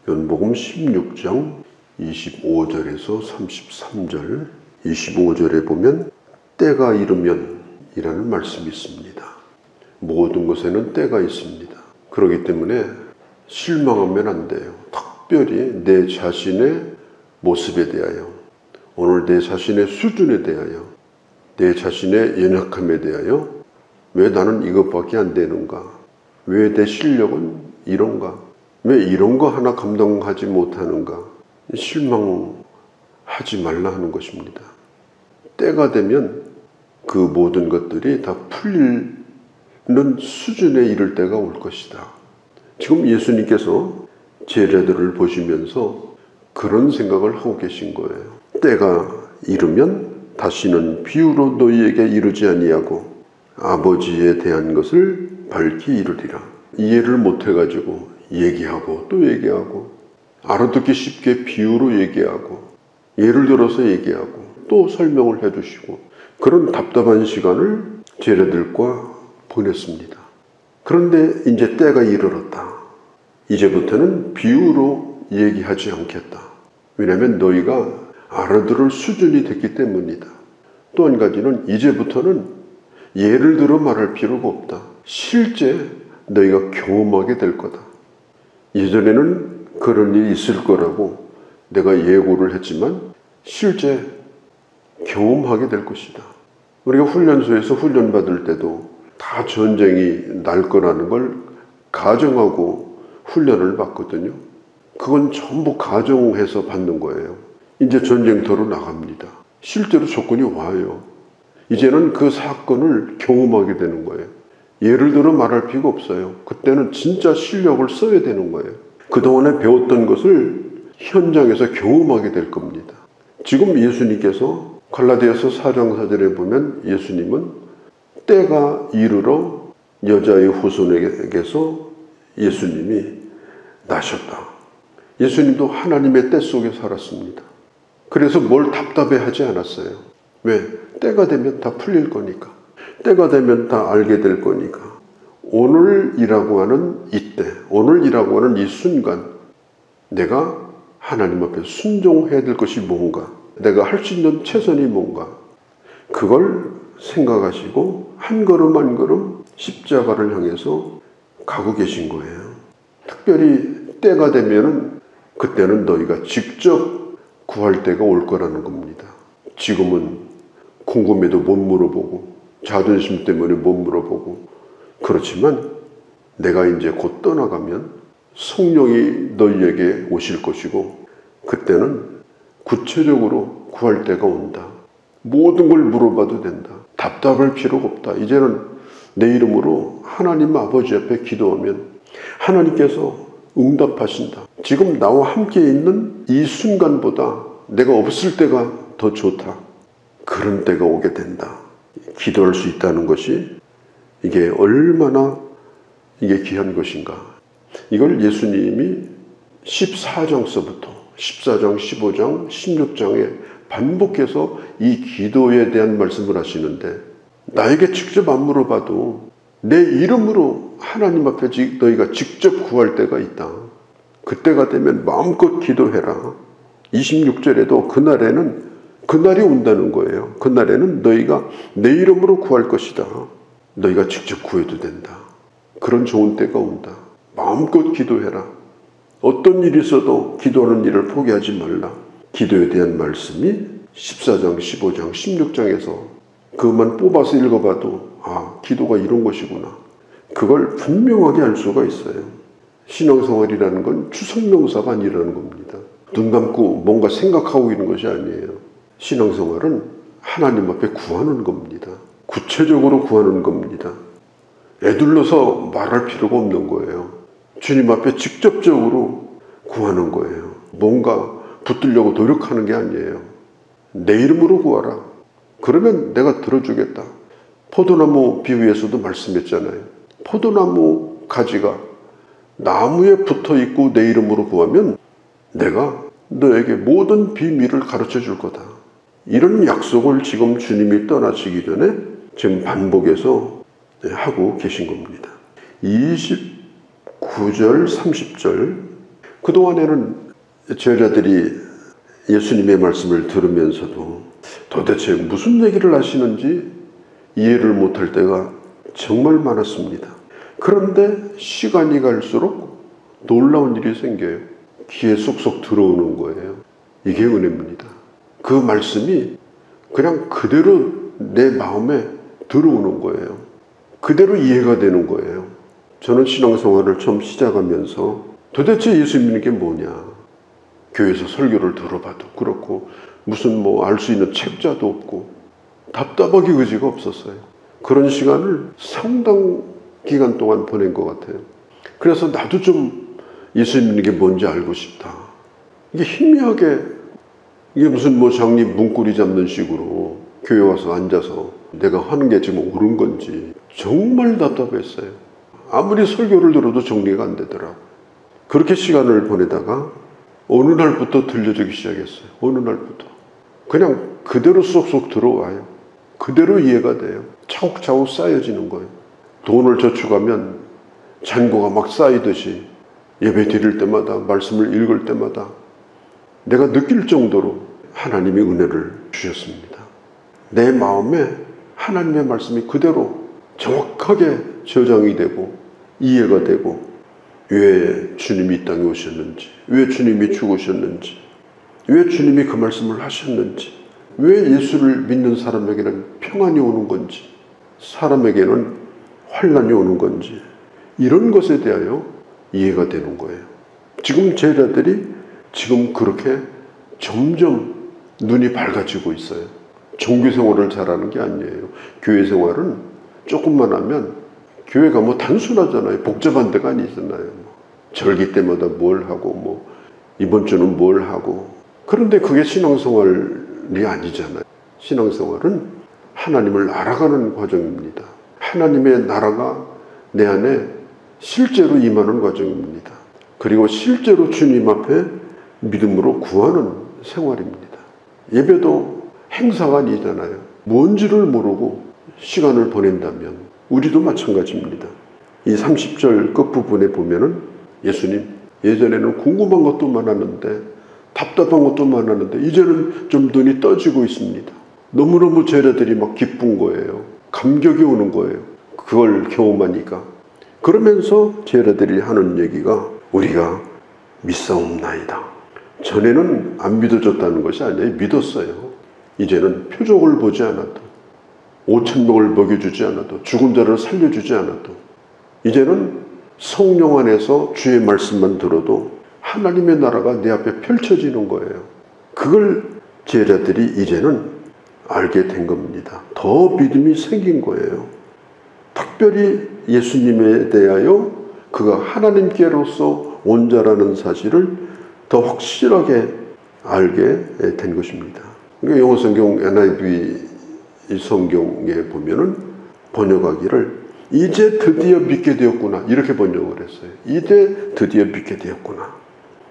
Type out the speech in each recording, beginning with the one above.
요한복음 16장 25절에서 33절, 25절에 보면 때가 이르면 이라는 말씀이 있습니다. 모든 것에는 때가 있습니다. 그렇기 때문에 실망하면 안 돼요. 특별히 내 자신의 모습에 대하여, 오늘 내 자신의 수준에 대하여, 내 자신의 연약함에 대하여, 왜 나는 이것밖에 안 되는가? 왜 내 실력은 이런가? 왜 이런 거 하나 감당하지 못하는가? 실망하지 말라 하는 것입니다. 때가 되면 그 모든 것들이 다 풀리는 수준에 이를 때가 올 것이다. 지금 예수님께서 제자들을 보시면서 그런 생각을 하고 계신 거예요. 때가 이르면 다시는 비유로 너희에게 이르지 아니하고 아버지에 대한 것을 밝히 이르리라. 이해를 못해가지고 얘기하고 또 얘기하고, 알아듣기 쉽게 비유로 얘기하고, 예를 들어서 얘기하고 또 설명을 해주시고, 그런 답답한 시간을 제자들과 보냈습니다. 그런데 이제 때가 이르렀다. 이제부터는 비유로 얘기하지 않겠다. 왜냐하면 너희가 알아들을 수준이 됐기 때문이다. 또 한 가지는 이제부터는 예를 들어 말할 필요가 없다. 실제 너희가 경험하게 될 거다. 예전에는 그런 일이 있을 거라고 내가 예고를 했지만 실제 경험하게 될 것이다. 우리가 훈련소에서 훈련 받을 때도 다 전쟁이 날 거라는 걸 가정하고 훈련을 받거든요. 그건 전부 가정해서 받는 거예요. 이제 전쟁터로 나갑니다. 실제로 조건이 와요. 이제는 그 사건을 경험하게 되는 거예요. 예를 들어 말할 필요가 없어요. 그때는 진짜 실력을 써야 되는 거예요. 그동안에 배웠던 것을 현장에서 경험하게 될 겁니다. 지금 예수님께서 갈라디아서 4장 4절에 보면 예수님은 때가 이르러 여자의 후손에게서 예수님이 나셨다. 예수님도 하나님의 때 속에 살았습니다. 그래서 뭘 답답해하지 않았어요. 왜? 때가 되면 다 풀릴 거니까. 때가 되면 다 알게 될 거니까. 오늘이라고 하는 이때, 오늘이라고 하는 이 순간, 내가 하나님 앞에 순종해야 될 것이 뭔가, 내가 할 수 있는 최선이 뭔가, 그걸 생각하시고 한 걸음 한 걸음 십자가를 향해서 가고 계신 거예요. 특별히 때가 되면은 그때는 너희가 직접 구할 때가 올 거라는 겁니다. 지금은 궁금해도 못 물어보고, 자존심 때문에 못 물어보고, 그렇지만 내가 이제 곧 떠나가면 성령이 너희에게 오실 것이고, 그때는 구체적으로 구할 때가 온다. 모든 걸 물어봐도 된다. 답답할 필요가 없다. 이제는 내 이름으로 하나님 아버지 앞에 기도하면 하나님께서 응답하신다. 지금 나와 함께 있는 이 순간보다 내가 없을 때가 더 좋다. 그런 때가 오게 된다. 기도할 수 있다는 것이 이게 얼마나 이게 귀한 것인가. 이걸 예수님이 14장서부터 14장, 15장, 16장에 반복해서 이 기도에 대한 말씀을 하시는데, 나에게 직접 안 물어봐도 내 이름으로 하나님 앞에 너희가 직접 구할 때가 있다. 그때가 되면 마음껏 기도해라. 26절에도 그날이 온다는 거예요. 그날에는 너희가 내 이름으로 구할 것이다. 너희가 직접 구해도 된다. 그런 좋은 때가 온다. 마음껏 기도해라. 어떤 일이 있어도 기도하는 일을 포기하지 말라. 기도에 대한 말씀이 14장, 15장, 16장에서 그것만 뽑아서 읽어봐도 기도가 이런 것이구나. 그걸 분명하게 알 수가 있어요. 신앙생활이라는 건 추상명사가 아니라는 겁니다. 눈 감고 뭔가 생각하고 있는 것이 아니에요. 신앙생활은 하나님 앞에 구하는 겁니다. 구체적으로 구하는 겁니다. 애둘러서 말할 필요가 없는 거예요. 주님 앞에 직접적으로 구하는 거예요. 뭔가 붙들려고 노력하는 게 아니에요. 내 이름으로 구하라. 그러면 내가 들어주겠다. 포도나무 비유에서도 말씀했잖아요. 포도나무 가지가 나무에 붙어 있고 내 이름으로 구하면 내가 너에게 모든 비밀을 가르쳐 줄 거다. 이런 약속을 지금 주님이 떠나시기 전에 지금 반복해서 하고 계신 겁니다. 29절, 30절 그동안에는 제자들이 예수님의 말씀을 들으면서도 도대체 무슨 얘기를 하시는지 이해를 못할 때가 정말 많았습니다. 그런데 시간이 갈수록 놀라운 일이 생겨요. 귀에 쏙쏙 들어오는 거예요. 이게 은혜입니다. 그 말씀이 그냥 그대로 내 마음에 들어오는 거예요. 그대로 이해가 되는 거예요. 저는 신앙생활을 처음 시작하면서 도대체 예수 믿는 게 뭐냐. 교회에서 설교를 들어봐도 그렇고 무슨 알 수 있는 책자도 없고 답답하기 의지가 없었어요. 그런 시간을 상당 기간 동안 보낸 것 같아요. 그래서 나도 좀 예수 믿는 게 뭔지 알고 싶다. 이게 희미하게 이게 무슨 장립 문고리 잡는 식으로 교회 와서 앉아서 내가 하는 게 지금 옳은 건지 정말 답답했어요. 아무리 설교를 들어도 정리가 안 되더라고요. 그렇게 시간을 보내다가 어느 날부터 들려주기 시작했어요. 어느 날부터. 그냥 그대로 쏙쏙 들어와요. 그대로 이해가 돼요. 차곡차곡 쌓여지는 거예요. 돈을 저축하면 잔고가 막 쌓이듯이 예배 드릴 때마다 말씀을 읽을 때마다 내가 느낄 정도로 하나님이 은혜를 주셨습니다. 내 마음에 하나님의 말씀이 그대로 정확하게 저장이 되고 이해가 되고 왜 주님이 이 땅에 오셨는지, 왜 주님이 죽으셨는지, 왜 주님이 그 말씀을 하셨는지, 왜 예수를 믿는 사람에게는 평안이 오는 건지, 사람에게는 환난이 오는 건지, 이런 것에 대하여 이해가 되는 거예요. 지금 제자들이 지금 그렇게 점점 눈이 밝아지고 있어요. 종교 생활을 잘하는 게 아니에요. 교회 생활은 조금만 하면 교회가 단순하잖아요. 복잡한 데가 아니잖아요. 절기 때마다 뭘 하고 이번 주는 뭘 하고. 그런데 그게 신앙생활이 아니잖아요. 신앙생활은 하나님을 알아가는 과정입니다. 하나님의 나라가 내 안에 실제로 임하는 과정입니다. 그리고 실제로 주님 앞에 믿음으로 구하는 생활입니다. 예배도 행사가 아니잖아요. 뭔지를 모르고 시간을 보낸다면 우리도 마찬가지입니다. 이 30절 끝부분에 보면은 예수님, 예전에는 궁금한 것도 많았는데 답답한 것도 많았는데 이제는 좀 눈이 떠지고 있습니다. 너무너무 제자들이 막 기쁜 거예요. 감격이 오는 거예요. 그걸 경험하니까. 그러면서 제자들이 하는 얘기가 우리가 믿사옵나이다. 전에는 안 믿어졌다는 것이 아니에요. 믿었어요. 이제는 표적을 보지 않아도 5,000명을 먹여주지 않아도 죽은 자를 살려주지 않아도 이제는 성령 안에서 주의 말씀만 들어도 하나님의 나라가 내 앞에 펼쳐지는 거예요. 그걸 제자들이 이제는 알게 된 겁니다. 더 믿음이 생긴 거예요. 특별히 예수님에 대하여 그가 하나님께로서 온 자라는 사실을 더 확실하게 알게 된 것입니다. 그러니까 영어 성경 NIV 이 성경에 보면은 번역하기를 이제 드디어 믿게 되었구나 이렇게 번역을 했어요. 이제 드디어 믿게 되었구나.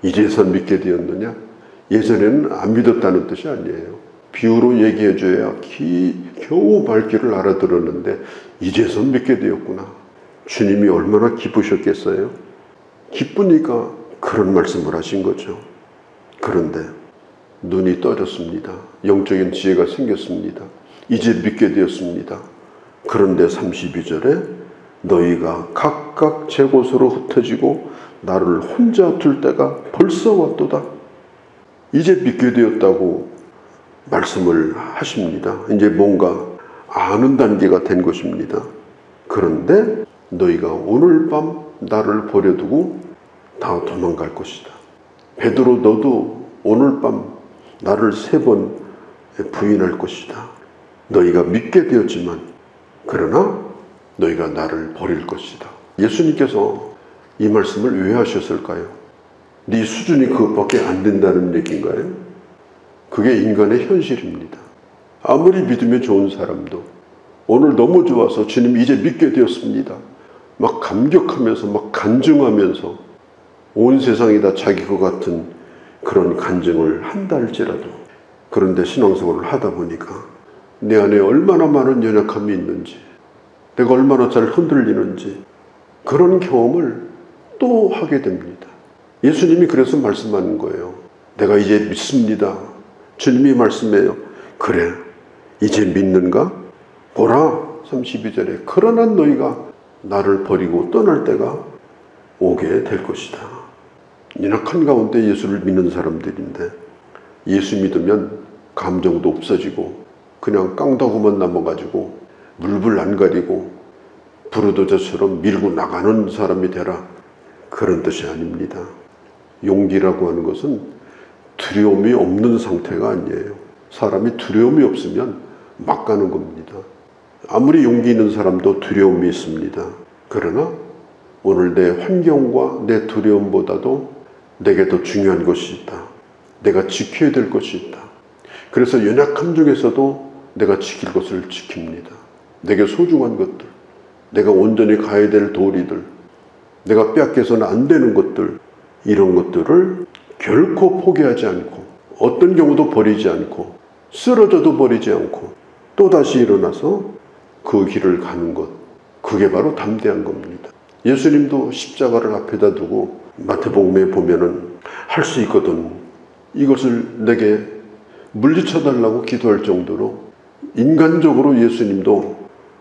이제서 믿게 되었느냐? 예전에는 안 믿었다는 뜻이 아니에요. 비유로 얘기해줘야 겨우 밝기를 알아들었는데 이제서 믿게 되었구나. 주님이 얼마나 기쁘셨겠어요? 기쁘니까 그런 말씀을 하신 거죠. 그런데 눈이 떠졌습니다. 영적인 지혜가 생겼습니다. 이제 믿게 되었습니다. 그런데 32절에 너희가 각각 제 곳으로 흩어지고 나를 혼자 둘 때가 벌써 왔도다. 이제 믿게 되었다고 말씀을 하십니다. 이제 뭔가 아는 단계가 된 것입니다. 그런데 너희가 오늘 밤 나를 버려두고 다 도망갈 것이다. 베드로 너도 오늘 밤 나를 3번 부인할 것이다. 너희가 믿게 되었지만 그러나 너희가 나를 버릴 것이다. 예수님께서 이 말씀을 왜 하셨을까요? 네 수준이 그것밖에 안 된다는 얘기인가요? 그게 인간의 현실입니다. 아무리 믿음이 좋은 사람도 오늘 너무 좋아서 주님 이제 믿게 되었습니다. 막 감격하면서 막 간증하면서 온 세상이 다 자기 것 같은 그런 간증을 한다 할지라도 그런데 신앙생활을 하다 보니까 내 안에 얼마나 많은 연약함이 있는지 내가 얼마나 잘 흔들리는지 그런 경험을 또 하게 됩니다. 예수님이 그래서 말씀하는 거예요. 내가 이제 믿습니다. 주님이 말씀해요. 그래, 이제 믿는가? 보라, 32절에 그러나 너희가 나를 버리고 떠날 때가 오게 될 것이다. 연약한 가운데 예수를 믿는 사람들인데 예수 믿으면 감정도 없어지고 그냥 깡다구만 남아가지고 물불 안 가리고 부르도저처럼 밀고 나가는 사람이 되라. 그런 뜻이 아닙니다. 용기라고 하는 것은 두려움이 없는 상태가 아니에요. 사람이 두려움이 없으면 막 가는 겁니다. 아무리 용기 있는 사람도 두려움이 있습니다. 그러나 오늘 내 환경과 내 두려움보다도 내게 더 중요한 것이 있다. 내가 지켜야 될 것이 있다. 그래서 연약함 중에서도 내가 지킬 것을 지킵니다. 내게 소중한 것들, 내가 온전히 가야 될 도리들, 내가 빼앗겨서는 안 되는 것들, 이런 것들을 결코 포기하지 않고 어떤 경우도 버리지 않고 쓰러져도 버리지 않고 또다시 일어나서 그 길을 가는 것, 그게 바로 담대한 겁니다. 예수님도 십자가를 앞에다 두고 마태복음에 보면은 할 수 있거든, 이것을 내게 물리쳐달라고 기도할 정도로 인간적으로 예수님도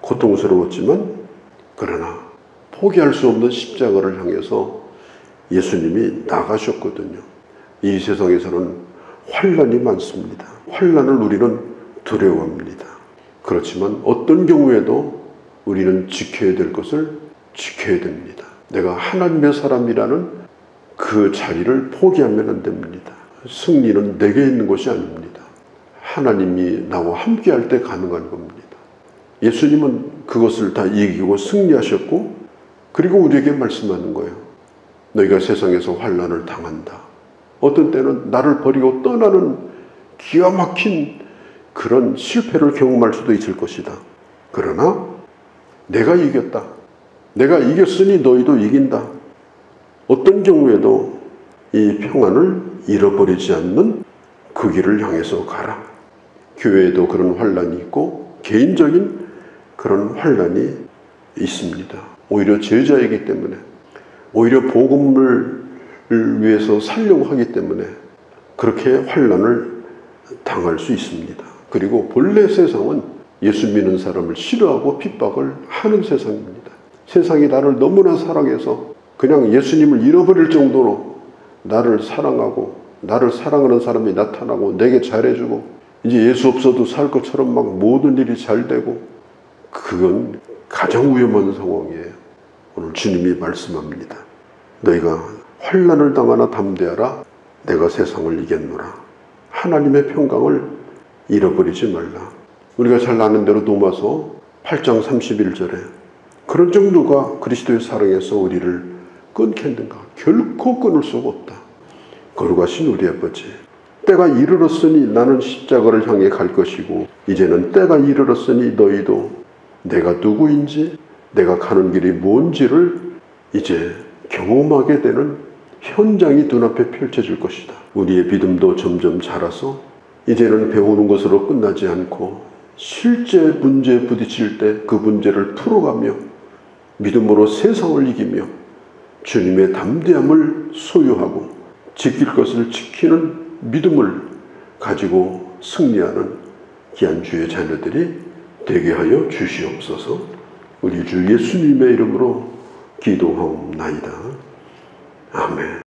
고통스러웠지만 그러나 포기할 수 없는 십자가를 향해서 예수님이 나가셨거든요. 이 세상에서는 환난이 많습니다. 환난을 우리는 두려워합니다. 그렇지만 어떤 경우에도 우리는 지켜야 될 것을 지켜야 됩니다. 내가 하나님의 사람이라는 그 자리를 포기하면 안 됩니다. 승리는 내게 있는 것이 아닙니다. 하나님이 나와 함께 할 때 가능한 겁니다. 예수님은 그것을 다 이기고 승리하셨고 그리고 우리에게 말씀하는 거예요. 너희가 세상에서 환난을 당한다. 어떤 때는 나를 버리고 떠나는 기가 막힌 그런 실패를 경험할 수도 있을 것이다. 그러나 내가 이겼다. 내가 이겼으니 너희도 이긴다. 어떤 경우에도 이 평안을 잃어버리지 않는 그 길을 향해서 가라. 교회에도 그런 환난이 있고 개인적인 그런 환난이 있습니다. 오히려 제자이기 때문에, 오히려 복음을 위해서 살려고 하기 때문에 그렇게 환난을 당할 수 있습니다. 그리고 본래 세상은 예수 믿는 사람을 싫어하고 핍박을 하는 세상입니다. 세상이 나를 너무나 사랑해서 그냥 예수님을 잃어버릴 정도로 나를 사랑하고 나를 사랑하는 사람이 나타나고 내게 잘해주고 이제 예수 없어도 살 것처럼 막 모든 일이 잘 되고, 그건 가장 위험한 상황이에요. 오늘 주님이 말씀합니다. 너희가 환난을 당하나 담대하라. 내가 세상을 이겼노라. 하나님의 평강을 잃어버리지 말라. 우리가 잘 아는 대로 로마서 8장 31절에 그런 정도가 그리스도의 사랑에서 우리를 끊겠는가? 결코 끊을 수가 없다. 거룩하신 우리 아버지, 때가 이르렀으니 나는 십자가를 향해 갈 것이고 이제는 때가 이르렀으니 너희도 내가 누구인지 내가 가는 길이 뭔지를 이제 경험하게 되는 현장이 눈앞에 펼쳐질 것이다. 우리의 믿음도 점점 자라서 이제는 배우는 것으로 끝나지 않고 실제 문제에 부딪힐 때 그 문제를 풀어가며 믿음으로 세상을 이기며 주님의 담대함을 소유하고 지킬 것을 지키는 믿음을 가지고 승리하는 귀한 주의 자녀들이 되게 하여 주시옵소서. 우리 주 예수님의 이름으로 기도하옵나이다. 아멘.